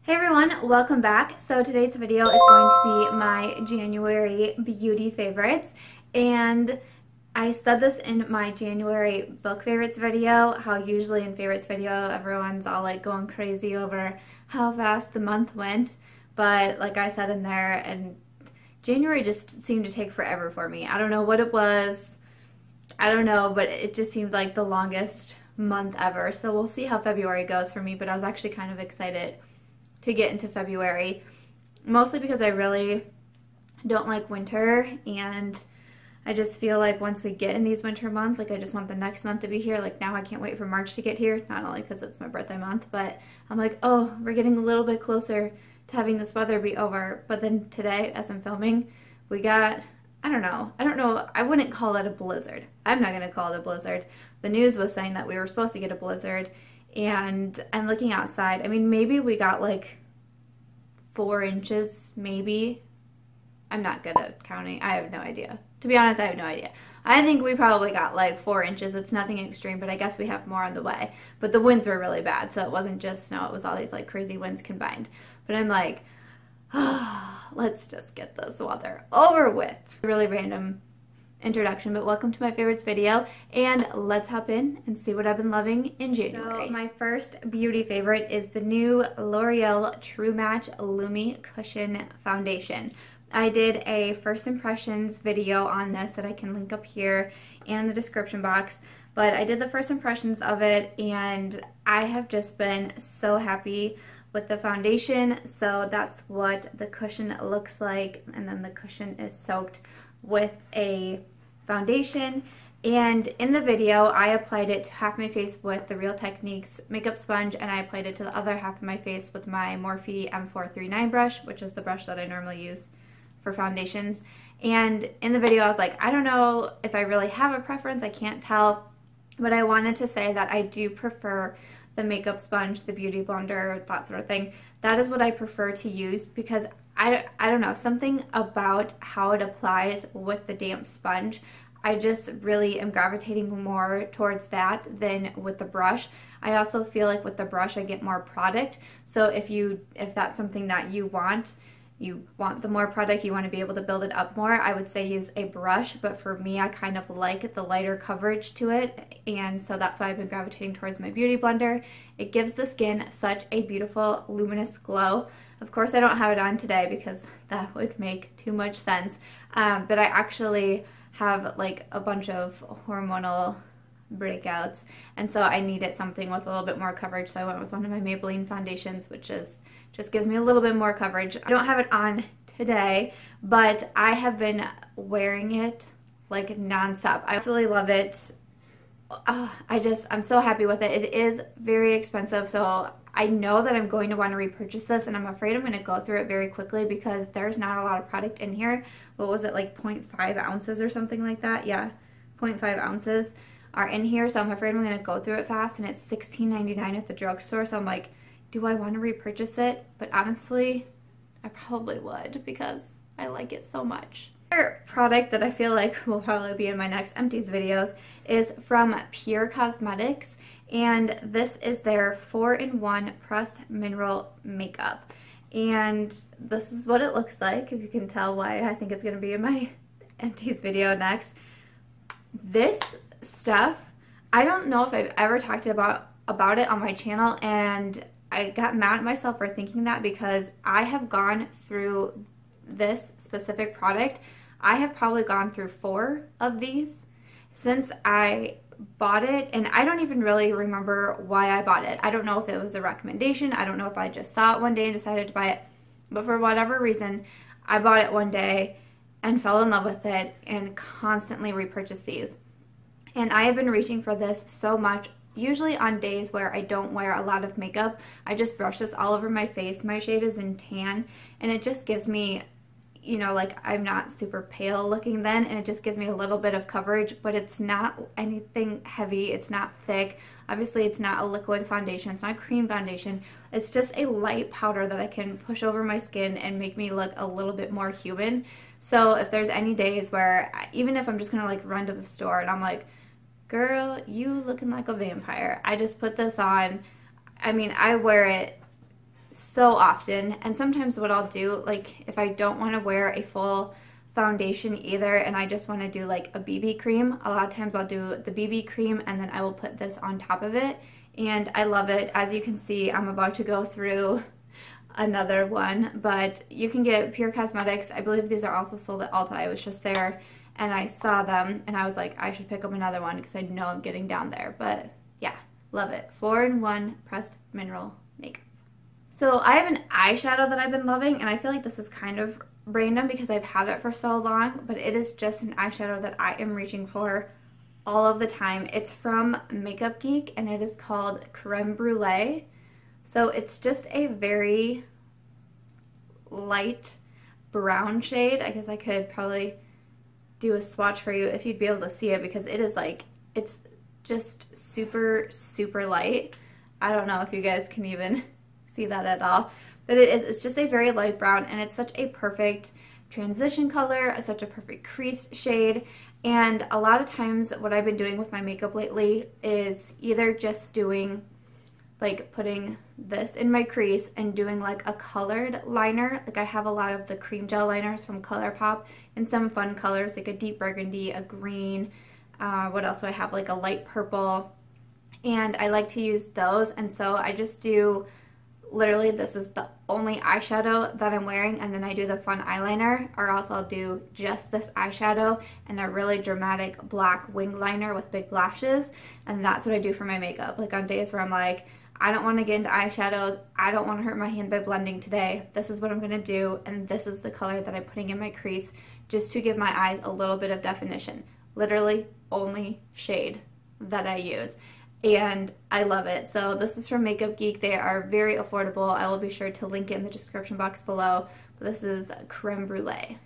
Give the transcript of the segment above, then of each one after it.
Hey everyone, welcome back. So today's video is going to be my January beauty favorites, and I said this in my January book favorites video, how usually in favorites video everyone's all like going crazy over how fast the month went, but like I said in there, and January just seemed to take forever for me. I don't know what it was, I don't know, but it just seemed like the longest month ever. So we'll see how February goes for me, but I was actually kind of excited to get into February, mostly because I really don't like winter, and I just feel like once we get in these winter months, like I just want the next month to be here. Like now I can't wait for March to get here, not only because it's my birthday month, but I'm like, oh, we're getting a little bit closer to having this weather be over. But then today, as I'm filming, we got, I don't know, I wouldn't call it a blizzard. I'm not gonna call it a blizzard. The news was saying that we were supposed to get a blizzard, and I'm looking outside. I mean, maybe we got like 4 inches, maybe. I'm not good at counting. I have no idea. To be honest, I have no idea. I think we probably got like 4 inches. It's nothing extreme, but I guess we have more on the way. But the winds were really bad, so it wasn't just snow. It was all these like crazy winds combined. But I'm like, oh, let's just get this weather over with. Really random introduction, but welcome to my favorites video, and let's hop in and see what I've been loving in January. So my first beauty favorite is the new L'Oreal True Match Lumi Cushion Foundation. I did a first impressions video on this that I can link up here and in the description box, but I did the first impressions of it, and I have just been so happy with the foundation. So that's what the cushion looks like, and then the cushion is soaked with a foundation. And in the video I applied it to half my face with the Real Techniques makeup sponge, and I applied it to the other half of my face with my Morphe M439 brush, which is the brush that I normally use for foundations. And in the video I was like, I don't know if I really have a preference, I can't tell, but I wanted to say that I do prefer the makeup sponge, the beauty blender, that sort of thing. That is what I prefer to use, because I don't know, something about how it applies with the damp sponge. I just really am gravitating more towards that than with the brush. I also feel like with the brush I get more product. So if that's something that you want the more product, you want to be able to build it up more, I would say use a brush. But for me, I kind of like the lighter coverage to it, and so that's why I've been gravitating towards my beauty blender. It gives the skin such a beautiful luminous glow. Of course I don't have it on today because that would make too much sense, but I actually have like a bunch of hormonal breakouts, and so I needed something with a little bit more coverage, so I went with one of my Maybelline foundations, which just gives me a little bit more coverage. I don't have it on today, but I have been wearing it like nonstop. I absolutely love it. I'm so happy with it. It is very expensive, so I know that I'm going to want to repurchase this, and I'm afraid I'm going to go through it very quickly because there's not a lot of product in here. What was it, like 0.5 ounces or something like that? Yeah, 0.5 ounces are in here, so I'm afraid I'm going to go through it fast, and it's $16.99 at the drugstore, so I'm like, do I want to repurchase it? But honestly, I probably would because I like it so much. Another product that I feel like will probably be in my next empties videos is from Pure Cosmetics, and this is their 4-in-1 pressed mineral makeup, and this is what it looks like, if you can tell why I think it's going to be in my empties video next. This stuff, I don't know if I've ever talked about it on my channel, and I got mad at myself for thinking that because I have gone through this specific product. I have probably gone through 4 of these since I bought it, and I don't even really remember why I bought it. I don't know if it was a recommendation. I don't know if I just saw it one day and decided to buy it, but for whatever reason, I bought it one day and fell in love with it and constantly repurchase these. And I have been reaching for this so much. Usually on days where I don't wear a lot of makeup, I just brush this all over my face. My shade is in tan, and it just gives me, you know, like I'm not super pale looking then, and it just gives me a little bit of coverage, but it's not anything heavy, it's not thick. Obviously it's not a liquid foundation, it's not a cream foundation. It's just a light powder that I can push over my skin and make me look a little bit more human. So if there's any days where, even if I'm just gonna like run to the store and I'm like, girl, you looking like a vampire, I just put this on. I mean, I wear it so often. And sometimes what I'll do, like if I don't want to wear a full foundation either and I just want to do like a BB cream, a lot of times I'll do the BB cream and then I will put this on top of it, and I love it. As you can see, I'm about to go through another one, but you can get Pure Cosmetics. I believe these are also sold at Ulta. I was just there and I saw them and I was like, I should pick up another one because I know I'm getting down there. But yeah, love it. 4-in-1 pressed mineral makeup. So I have an eyeshadow that I've been loving, and I feel like this is kind of random because I've had it for so long, but it is just an eyeshadow that I am reaching for all of the time. It's from Makeup Geek and it is called Crème Brulee. So it's just a very light brown shade. I guess I could probably do a swatch for you if you'd be able to see it, because it is like, it's just super, super light. I don't know if you guys can even see that at all, but it's just a very light brown, and it's such a perfect transition color, such a perfect crease shade. And a lot of times what I've been doing with my makeup lately is either just doing like putting this in my crease and doing like a colored liner. Like I have a lot of the cream gel liners from Colourpop in some fun colors, like a deep burgundy, a green, what else do I have, like a light purple, and I like to use those. And so I just do, literally this is the only eyeshadow that I'm wearing, and then I do the fun eyeliner, or else I'll do just this eyeshadow and a really dramatic black wing liner with big lashes, and that's what I do for my makeup. Like on days where I'm like, I don't want to get into eyeshadows, I don't want to hurt my hand by blending today, this is what I'm going to do, and this is the color that I'm putting in my crease just to give my eyes a little bit of definition. Literally only shade that I use, and I love it. So this is from Makeup Geek. They are very affordable. I will be sure to link it in the description box below, but this is Crème Brulee.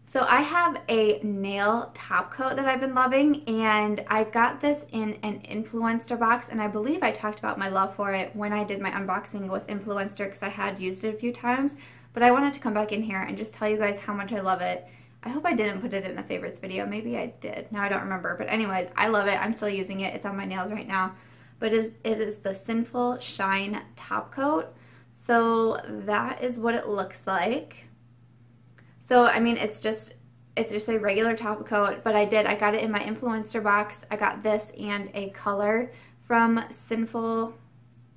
So I have a nail top coat that I've been loving, and I got this in an Influenster box, and I believe I talked about my love for it when I did my unboxing with Influenster because I had used it a few times, but I wanted to come back in here and just tell you guys how much I love it. I hope I didn't put it in a favorites video. Maybe I did. Now I don't remember, but anyways, I love it. I'm still using it. It's on my nails right now, but it is the Sinful Shine top coat. So that is what it looks like. So, I mean, it's just a regular top coat, but I got it in my Influencer box. I got this and a color from Sinful,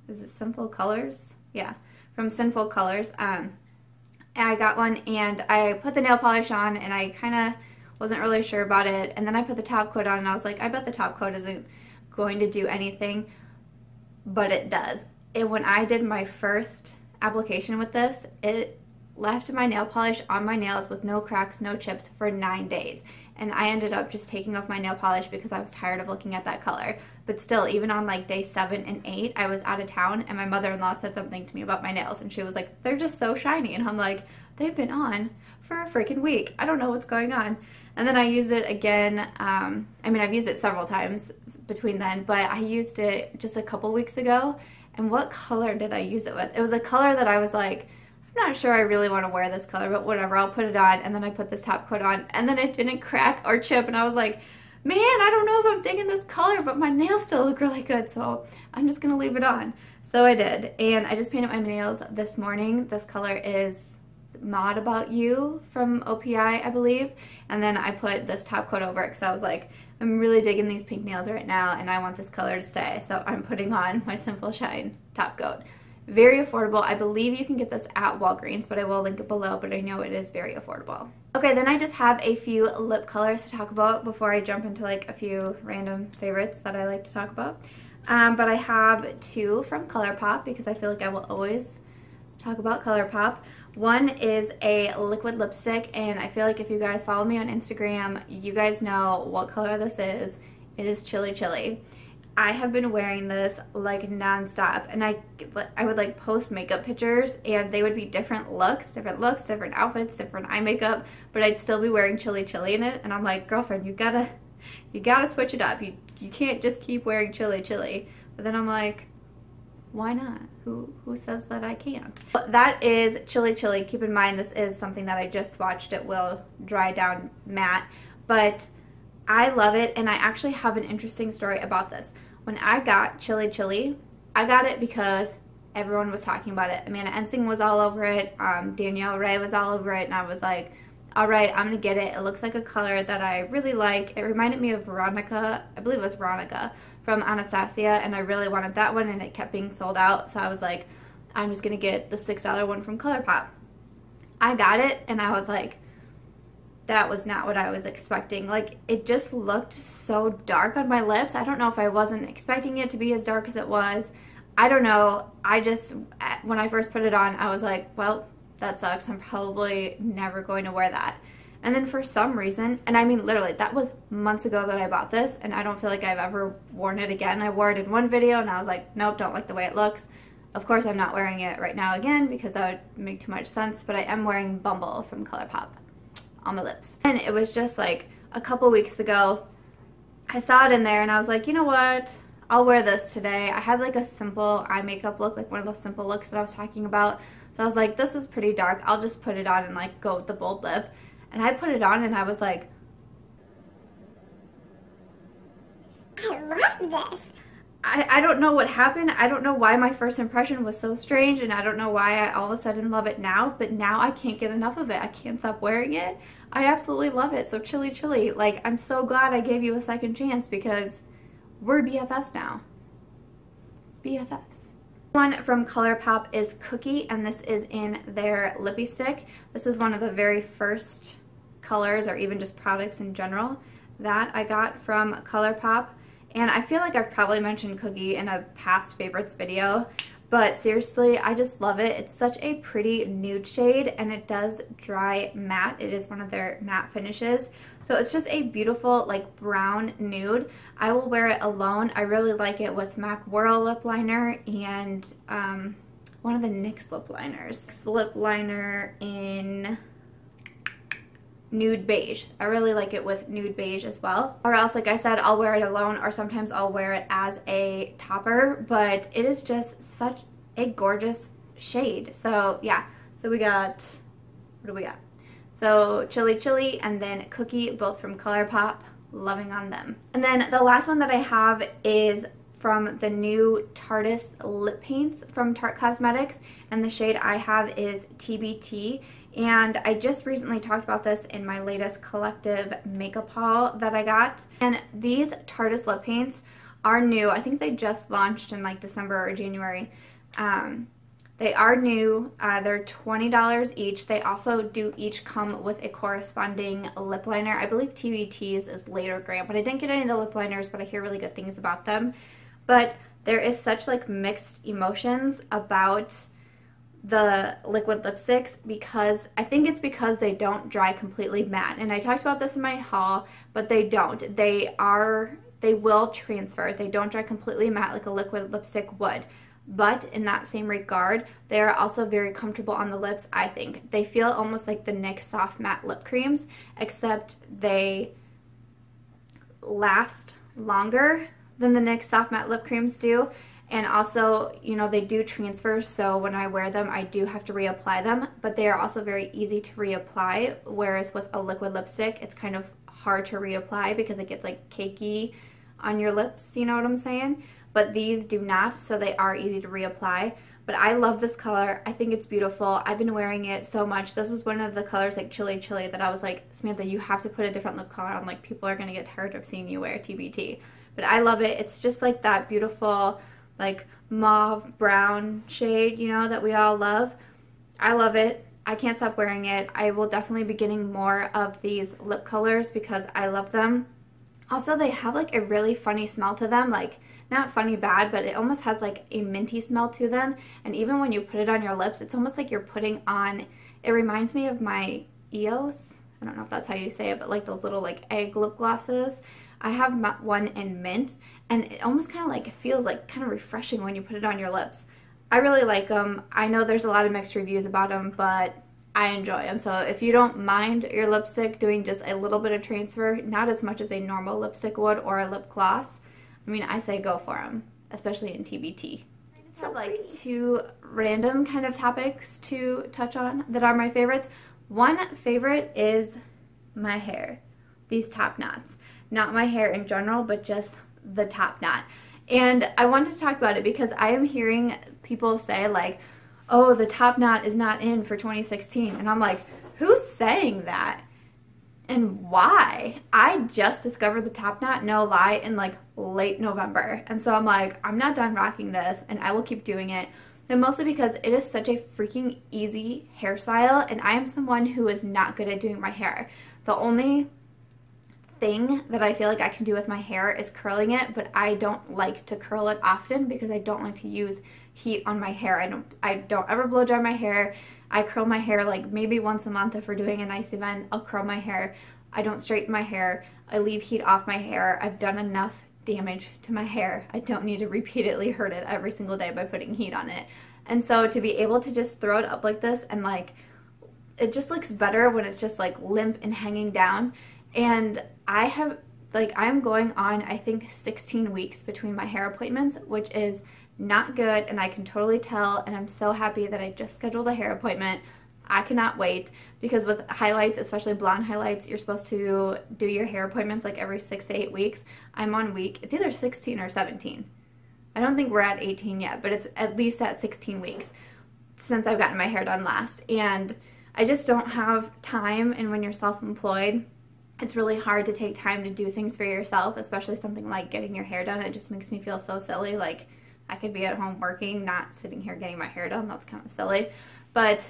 is it Sinful Colors? Yeah, from Sinful Colors. And I got one, and I put the nail polish on, and I kind of wasn't really sure about it, and then I put the top coat on, and I was like, I bet the top coat isn't going to do anything, but it does. And when I did my first application with this, it left my nail polish on my nails with no cracks, no chips for 9 days. And I ended up just taking off my nail polish because I was tired of looking at that color. But still, even on like day 7 and 8, I was out of town, and my mother-in-law said something to me about my nails, and she was like, they're just so shiny. And I'm like, they've been on for a freaking week. I don't know what's going on. And then I used it again. I mean, I've used it several times between then, but I used it just a couple weeks ago. And what color did I use it with? It was a color that I was like, I'm not sure I really want to wear this color, but whatever, I'll put it on. And then I put this top coat on, and then it didn't crack or chip, and I was like, man, I don't know if I'm digging this color, but my nails still look really good, so I'm just gonna leave it on. So I did, and I just painted my nails this morning. This color is Mod About You from OPI, I believe, and then I put this top coat over it because I was like, I'm really digging these pink nails right now, and I want this color to stay, so I'm putting on my Sinful Shine top coat. Very affordable. I believe you can get this at Walgreens, but I will link it below, but I know it is very affordable. Okay, then I just have a few lip colors to talk about before I jump into like a few random favorites that I like to talk about. But I have 2 from Colourpop because I feel like I will always talk about Colourpop. One is a liquid lipstick, and I feel like if you guys follow me on Instagram, you guys know what color this is. It is Chili Chili. I have been wearing this like non-stop, and I would like post makeup pictures, and they would be different looks, different outfits, different eye makeup, but I'd still be wearing Chili Chili in it, and I'm like, girlfriend, you gotta switch it up. You can't just keep wearing Chili Chili. But then I'm like, why not? Who says that I can't? But that is Chili Chili. Keep in mind, this is something that I just swatched. It will dry down matte, but I love it, and I actually have an interesting story about this. When I got Chili Chili, I got it because everyone was talking about it. Amanda Ensing was all over it. Danielle Ray was all over it, and I was like, all right, I'm gonna get it. It looks like a color that I really like. It reminded me of Veronica, I believe it was Veronica from Anastasia, and I really wanted that one, and it kept being sold out. So I was like, I'm just gonna get the $6 one from Colourpop. I got it, and I was like, that was not what I was expecting. Like, it just looked so dark on my lips. I don't know if I wasn't expecting it to be as dark as it was. I don't know. I just, when I first put it on, I was like, well, that sucks. I'm probably never going to wear that. And then for some reason, and I mean literally, that was months ago that I bought this, and I don't feel like I've ever worn it again. I wore it in one video, and I was like, nope, don't like the way it looks. Of course, I'm not wearing it right now again because that would make too much sense, but I am wearing Bumble from Colourpop on my lips. And it was just like a couple weeks ago, I saw it in there, and I was like, you know what? I'll wear this today. I had like a simple eye makeup look, like one of those simple looks that I was talking about. So I was like, this is pretty dark. I'll just put it on and like go with the bold lip. And I put it on, and I was like, I love this. I don't know what happened. I don't know why my first impression was so strange, and I don't know why I all of a sudden love it now, but now I can't get enough of it. I can't stop wearing it. I absolutely love it. So Chilly Chilly, like, I'm so glad I gave you a second chance because we're BFFs now. BFFs. One from Colourpop is Cookie, and this is in their Lippy Stick. This is one of the very first colors, or even just products in general, that I got from Colourpop. And I feel like I've probably mentioned Cookie in a past favorites video, but seriously, I just love it. It's such a pretty nude shade, and it does dry matte. It is one of their matte finishes. So it's just a beautiful like brown nude. I will wear it alone. I really like it with MAC Whirl lip liner and one of the NYX lip liners. Lip liner in nude beige. I really like it with nude beige as well. Or else, like I said, I'll wear it alone, or sometimes I'll wear it as a topper, but it is just such a gorgeous shade. So yeah, so we got, what do we got? So Chilly Chilly and then Cookie, both from Colourpop, loving on them. And then the last one that I have is from the new Tarte lip paints from Tarte Cosmetics, and the shade I have is TBT. And I just recently talked about this in my latest collective makeup haul that I got. And these Tarte lip paints are new. I think they just launched in like December or January. They are new. They're $20 each. They also do each come with a corresponding lip liner. I believe TBT's is later grant, but I didn't get any of the lip liners, but I hear really good things about them. But there is such like mixed emotions about the liquid lipsticks, because I think it's because they don't dry completely matte. And I talked about this in my haul, but they don't. They will transfer. They don't dry completely matte like a liquid lipstick would. But in that same regard, they are also very comfortable on the lips, I think. They feel almost like the NYX soft matte lip creams, except they last longer than the NYX soft matte lip creams do. And also, you know, they do transfer, so when I wear them, I do have to reapply them, but they are also very easy to reapply, whereas with a liquid lipstick, it's kind of hard to reapply because it gets like cakey on your lips, you know what I'm saying? But these do not, so they are easy to reapply. But I love this color. I think it's beautiful. I've been wearing it so much. This was one of the colors like Chilly Chilly that I was like, Samantha, you have to put a different lip color on. Like, people are going to get tired of seeing you wear TBT. But I love it. It's just like that beautiful like mauve brown shade, you know, that we all love. I love it. I can't stop wearing it. I will definitely be getting more of these lip colors because I love them. Also, they have like a really funny smell to them, like not funny bad, but it almost has like a minty smell to them. And even when you put it on your lips, it's almost like you're putting on, it reminds me of my EOS. I don't know if that's how you say it, but like those little like egg lip glosses. I have one in mint, and it almost kind of like feels like kind of refreshing when you put it on your lips. I really like them. I know there's a lot of mixed reviews about them, but I enjoy them. So if you don't mind your lipstick doing just a little bit of transfer, not as much as a normal lipstick would or a lip gloss, I mean, I say go for them, especially in TBT. I just have like two random kind of topics to touch on that are my favorites. One favorite is my hair, these top knots. Not my hair in general, but just the top knot. And I wanted to talk about it because I am hearing people say like, oh, the top knot is not in for 2016. And I'm like, who's saying that? And why? I just discovered the top knot, no lie, in like late November. And so I'm like, I'm not done rocking this, and I will keep doing it. And mostly because it is such a freaking easy hairstyle, and I am someone who is not good at doing my hair. The only thing that I feel like I can do with my hair is curling it, but I don't like to curl it often because I don't like to use heat on my hair. I don't ever blow dry my hair. I curl my hair like maybe once a month if we're doing a nice event. I'll curl my hair. I don't straighten my hair. I leave heat off my hair. I've done enough damage to my hair. I don't need to repeatedly hurt it every single day by putting heat on it. And so to be able to just throw it up like this, and like it just looks better when it's just like limp and hanging down. And I'm going on, I think, 16 weeks between my hair appointments, which is not good, and I can totally tell, and I'm so happy that I just scheduled a hair appointment. I cannot wait, because with highlights, especially blonde highlights, you're supposed to do your hair appointments like every 6 to 8 weeks. I'm on it's either 16 or 17. I don't think we're at 18 yet, but it's at least at 16 weeks since I've gotten my hair done last. And I just don't have time, and when you're self-employed, it's really hard to take time to do things for yourself, especially something like getting your hair done. It just makes me feel so silly. Like, I could be at home working, not sitting here getting my hair done. That's kind of silly. But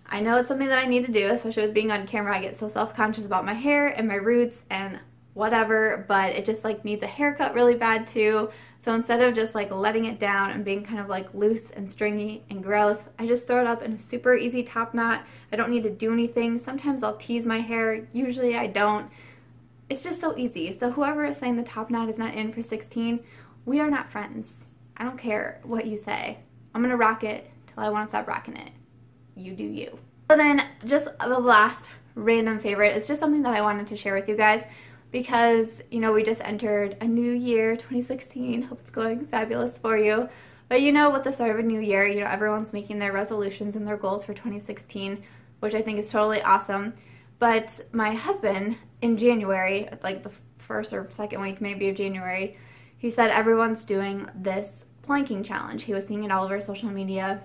I know it's something that I need to do, especially with being on camera. I get so self-conscious about my hair and my roots and whatever, but it just like needs a haircut really bad too. So instead of just like letting it down and being kind of like loose and stringy and gross, I just throw it up in a super easy top knot. I don't need to do anything. Sometimes I'll tease my hair. Usually I don't. It's just so easy. So whoever is saying the top knot is not in for 16, we are not friends. I don't care what you say. I'm gonna rock it till I want to stop rocking it. You do you. So then just the last random favorite is just something that I wanted to share with you guys, because, you know, we just entered a new year, 2016. Hope it's going fabulous for you. But you know, with the start of a new year, you know, everyone's making their resolutions and their goals for 2016, which I think is totally awesome. But my husband, in January, like the first or second week maybe of January, he said everyone's doing this planking challenge. He was seeing it all over social media.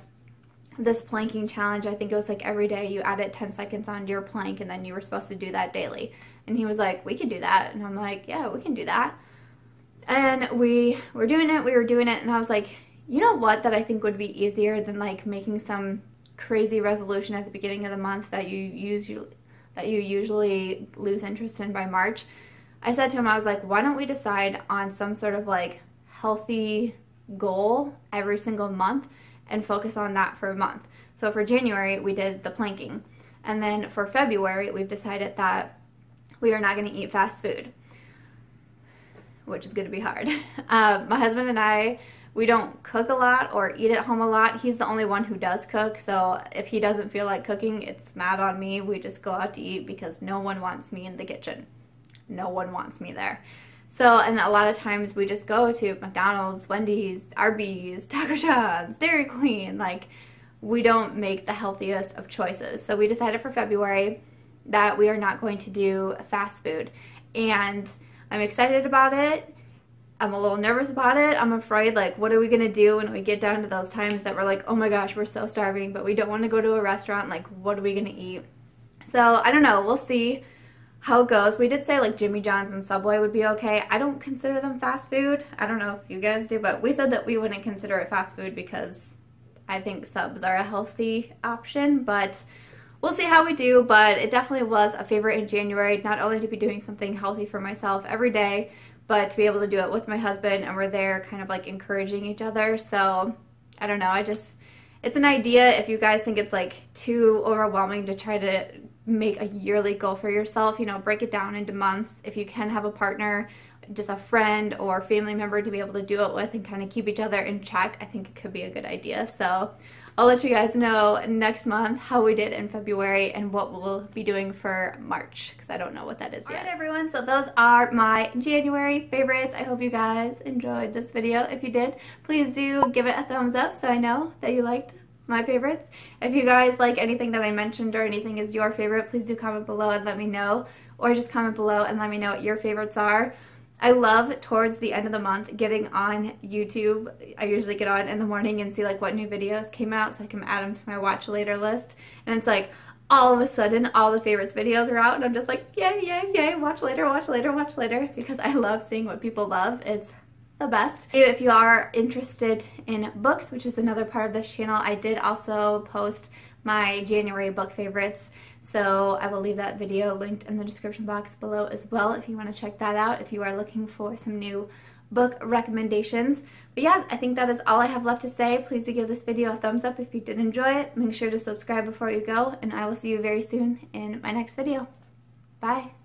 This planking challenge, I think it was like every day you added 10 seconds onto your plank, and then you were supposed to do that daily. And he was like, we could do that. And I'm like, yeah, we can do that. And we were doing it, and I was like, you know what, that I think would be easier than like making some crazy resolution at the beginning of the month that you usually lose interest in by March. I said to him, I was like, why don't we decide on some sort of like healthy goal every single month and focus on that for a month. So for January, we did the planking. And then for February, we've decided that we are not going to eat fast food, which is going to be hard. My husband and I, we don't cook a lot or eat at home a lot. He's the only one who does cook, so if he doesn't feel like cooking, it's not on me. We just go out to eat because no one wants me in the kitchen. No one wants me there. So, and a lot of times we just go to McDonald's, Wendy's, Arby's, Taco John's, Dairy Queen. Like, we don't make the healthiest of choices. So we decided for February that we are not going to do fast food. And I'm excited about it. I'm a little nervous about it. I'm afraid, like, what are we gonna do when we get down to those times that we're like, oh my gosh, we're so starving, but we don't want to go to a restaurant. Like, what are we gonna eat? So I don't know. We'll see how it goes. We did say like Jimmy John's and Subway would be okay. I don't consider them fast food. I don't know if you guys do, but we said that we wouldn't consider it fast food because I think subs are a healthy option, but we'll see how we do. But it definitely was a favorite in January, not only to be doing something healthy for myself every day, but to be able to do it with my husband, and we're there kind of like encouraging each other. So I don't know, it's an idea. If you guys think it's like too overwhelming to try to make a yearly goal for yourself, you know, break it down into months. If you can have a partner, just a friend or family member to be able to do it with and kind of keep each other in check, I think it could be a good idea. So I'll let you guys know next month how we did in February and what we'll be doing for March, because I don't know what that is yet. Alright everyone, so those are my January favorites. I hope you guys enjoyed this video. If you did, please do give it a thumbs up so I know that you liked my favorites. If you guys like anything that I mentioned or anything is your favorite, please do comment below and let me know, or just comment below and let me know what your favorites are. I love towards the end of the month getting on YouTube. I usually get on in the morning and see like what new videos came out so I can add them to my watch later list. And it's like all of a sudden all the favorites videos are out and I'm just like, yay, yay, yay, watch later, watch later, watch later, because I love seeing what people love. It's the best. If you are interested in books, which is another part of this channel, I did also post my January book favorites, so I will leave that video linked in the description box below as well if you want to check that out if you are looking for some new book recommendations. But yeah, I think that is all I have left to say. Please do give this video a thumbs up if you did enjoy it. Make sure to subscribe before you go, and I will see you very soon in my next video. Bye!